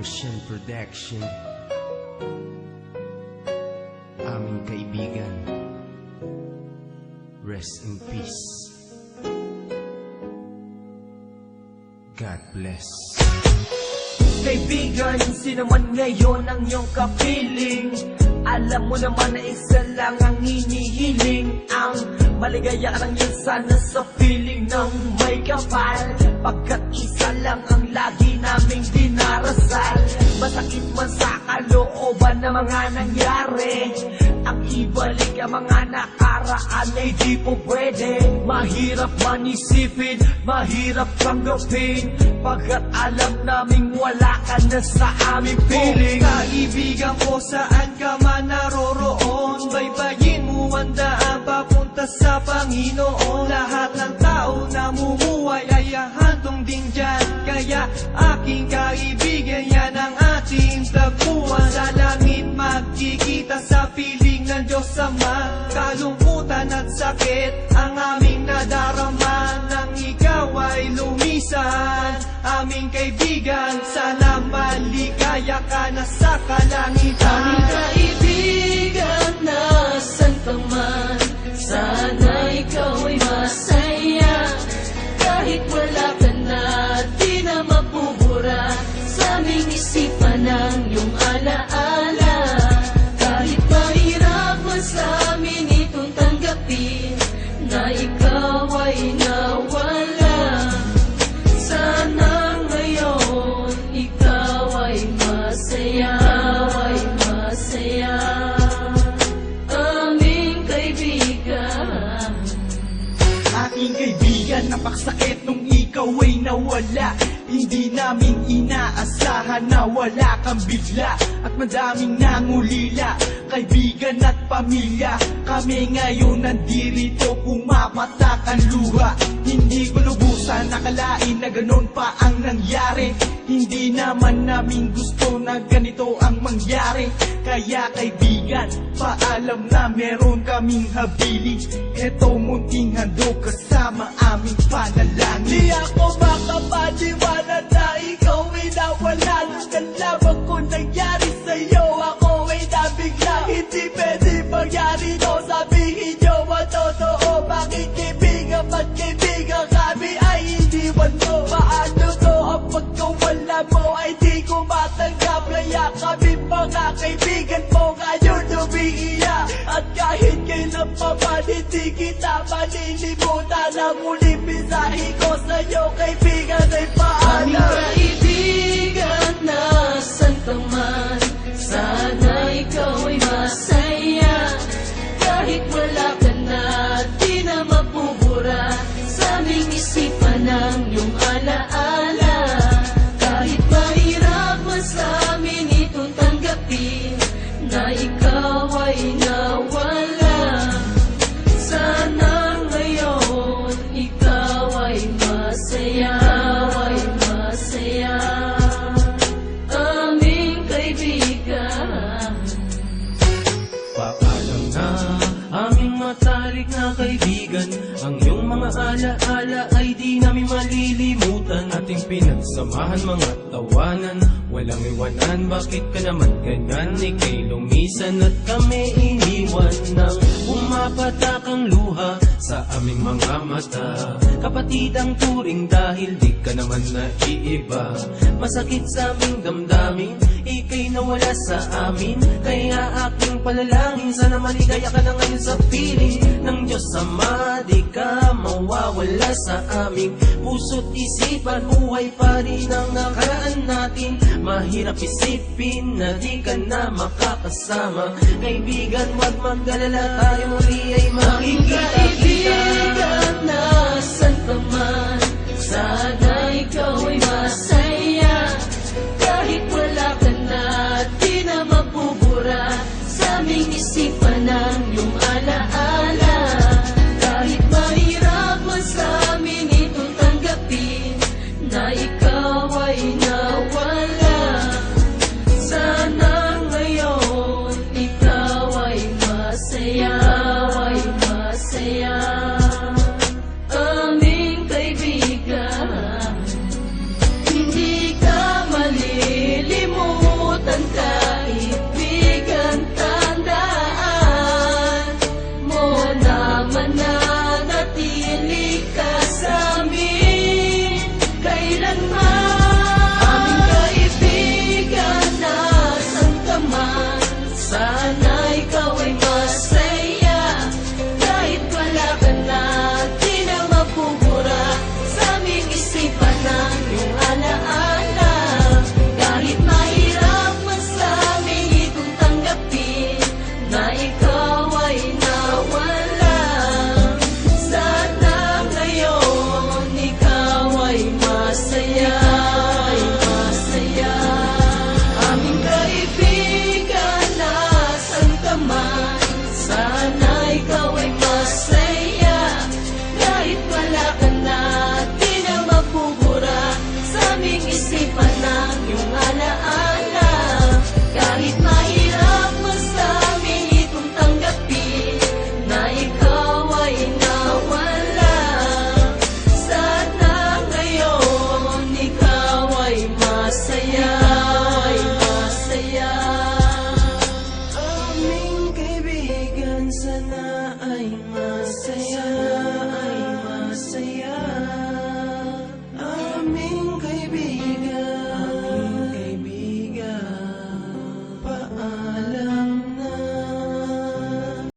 Martian Production. Aming kaibigan, rest in peace. God bless. Kaibigan, sino man ngayon ang iyong kapiling, alam mo naman na isa lang ang hinihiling. Ang maligaya ka lang yun sana sa feeling ng may kapal, pagkat isa lang ang lagi naming dinarasal. Masakit man sa kalooban na mga nangyari, ang ibalik ang mga nakaraan ay di po pwede. Mahirap man isipin, mahirap tanggapin, pagkat alam naming wala ka na sa aming piling. Kaibigan ko, saan ka man naroroon, baybayin mo ang daan papunta sa Panginoon. Lahat ng tao na mumuhay ay handong din dyan, kaya aking kaibigan, yan ang ating tagpuan. Sa langit magkikita sa piling ng Diyos Ama, kalungkutan at sakit ang aming nadarama nang ikaw ay lumisan. Aming kaibigan, sana maligaya ka na sa kalangitan. Aming kaibigan, nasan ka man, sana ikaw ay masaya. Kahit wala ka na, di na mapubura sa aming isipan ang iyong alaala. Kahit mahirap man sa amin itong tanggapin na ikaw ay nawala, sana ngayon ikaw ay masaya, ay masaya. Aming kaibigan, Aking kaibigan, napaksakit nung ikaw ay nawala. Hindi namin inaasahan na wala kang bigla, at madaming nangulila, kaibigan at pamilya. Kami ngayon nandirito, pumapatak ang luha. Hindi ko lubusan nakalain na ganon pa ang nangyari. Hindi naman namin gusto na ganito ang mangyari. Kaya kaibigan, paalam na meron kaming habili. Eto munting handog kasama aming panalangin. Di ako makapaniwala na ikaw ay nawala. Nung nalaman ko nangyari sa'yo, ako ay nabigla. Hindi pwede mangyari to, sabihin nyo ang totoo. Bakit kaibigan, ba't kaibigan kami ay iniwan mo? Paano to ang pagkawala mo ay di ko matanggap? Kaya kami mga kaibigan mo ngayon umiiyak, at kahit kailan pa man hindi kita malilimutan. Ang muling mensahe ko sa'yo kaibigan ay aming paalam. kaibigan, nasan ka man, sana ikaw ay masaya. Kahit wala ka na, di na mapubura sa aming isipan ang iyong alaala. Kahit mahirap man sa amin itong tanggapin na ikaw ay nawala, sana ngayon ikaw ay masaya, ay masaya. Aming kaibigan, Paalam na aming matalik na kaibigan, ang iyong mga alaala ay di namin malilimutan. Ating pinagsamahan mga tawanan, walang iwanan. Bakit ka naman ganyan? Ika'y lumisan at kami iniwan nang pumapatak ang luha sa aming mga mata. Kapatid ang turing dahil di ka naman naiiba. Masakit sa aming damdamin, ika'y nawala sa amin. Kaya aking palalangin, sana maligaya ka na ngayon sa piling ng Diyos Ama. Di ka mawawala sa aming puso't isipan. Buhay pa rin ang nakaraan natin. Mahirap isipin na di ka na makakasama. Kaibigan, wag mag-alala, tayo muli ay aming makikita. kaibigan, nasan ka man, sana ikaw ay masaya. Kahit wala ka na, di na mapubura sa aming isipan ang iyong alaala. Kahit mahirap man sa amin itong tanggapin na ikaw